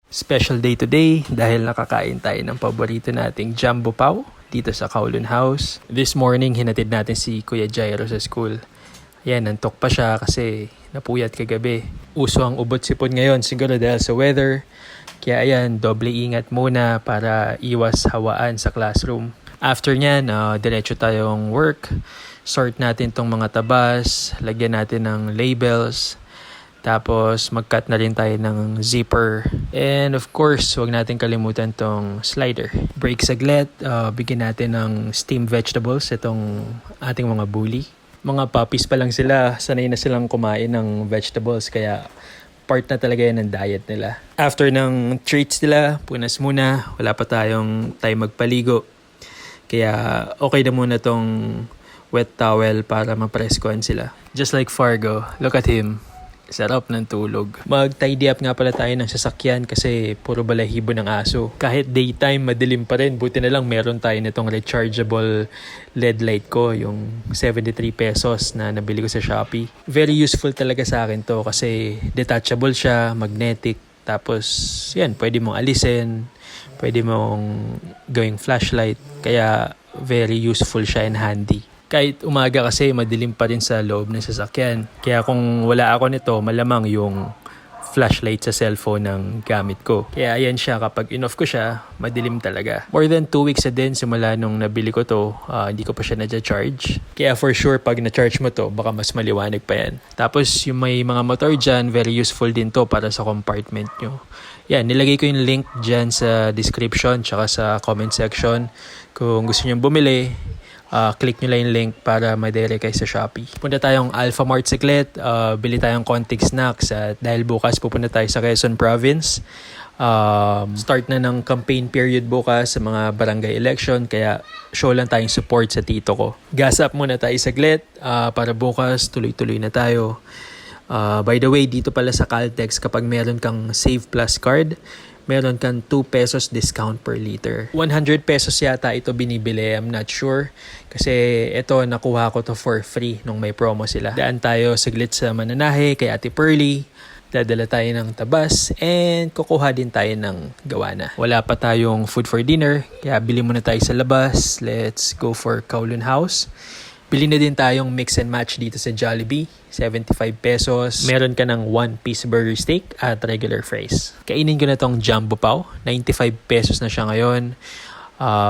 Special day today dahil nakakain tayo ng paborito nating Jumbo Pao dito sa Kowloon House. This morning, hinatid natin si Kuya Jairo sa school. Ayan, nantok pa siya kasi napuyat kagabi. Uso ang ubot sipon ngayon siguro dahil sa weather. Kaya ayan, doble ingat muna para iwas hawaan sa classroom. After nyan, diretso tayong work. Sort natin tong mga tabas, lagyan natin ng labels. Tapos mag-cut na rin tayo ng zipper. And of course, huwag natin kalimutan tong slider. Break saglit, bigyan natin ng steamed vegetables itong ating mga bully. Mga puppies pa lang sila, sanay na silang kumain ng vegetables kaya part na talaga yan ng diet nila. After ng treats nila, punas muna, wala pa tayong time magpaligo. Kaya okay na muna tong wet towel para mapreskohan sila. Just like Fargo, look at him. Sarap ng tulog. Mag-tidy up nga pala tayo ng sasakyan kasi puro balahibo ng aso. Kahit daytime, madilim pa rin. Buti na lang meron tayo nitong rechargeable LED light ko, yung 73 pesos na nabili ko sa Shopee. Very useful talaga sa akin to kasi detachable siya, magnetic. Tapos, yan, pwede mong alisin, pwede mong gawing flashlight. Kaya, very useful siya and handy. Kahit umaga kasi madilim pa rin sa loob ng sasakyan. Kaya kung wala ako nito, malamang yung flashlight sa cellphone ng gamit ko. Kaya ayan siya, kapag in-off ko siya, madilim talaga. More than 2 weeks na din simula nung nabili ko to, hindi ko pa siya na-charge. Kaya for sure, pag na-charge mo to, baka mas maliwanag pa yan. Tapos yung may mga motor dyan, very useful din to para sa compartment nyo. Yan, nilagay ko yung link dyan sa description tsaka sa comment section. Kung gusto nyo bumili, click nyo lang yung link para ma-direct kayo sa Shopee. Punta tayong Alphamart saglit, bili tayong konting snacks at dahil bukas pupunta tayo sa Quezon Province. Start na ng campaign period bukas sa mga barangay election kaya show lang tayong support sa tito ko. Gas up muna tayo saglit para bukas tuloy-tuloy na tayo. By the way, dito pala sa Caltex kapag meron kang Save Plus card, meron kang 2 pesos discount per liter. 100 pesos yata ito binibili, I'm not sure. Kasi ito, nakuha ko to for free nung may promo sila. Daan tayo saglit sa Mananahe kay Ate Pearly. Dadala tayo ng tabas and kukuha din tayo ng gawana. Wala pa tayong food for dinner, kaya bili muna tayo sa labas. Let's go for Kowloon House. Bili na din tayong mix and match dito sa Jollibee, 75 pesos. Meron ka ng 1-piece burger steak at regular fries. Kainin ko na tong Jumbo Pao, 95 pesos na siya ngayon.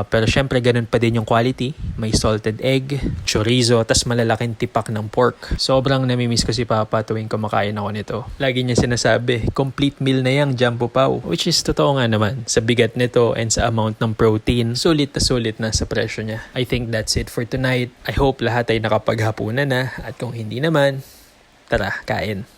Pero syempre ganun pa din yung quality. May salted egg, chorizo, tas malalaking tipak ng pork. Sobrang namimiss ko si Papa tuwing kumakain ako nito. Lagi niya sinasabi, complete meal na yung Jumbo Pao. Which is totoo nga naman. Sa bigat nito and sa amount ng protein, sulit na sa presyo niya. I think that's it for tonight. I hope lahat ay nakapaghapunan na. At kung hindi naman, tara, kain.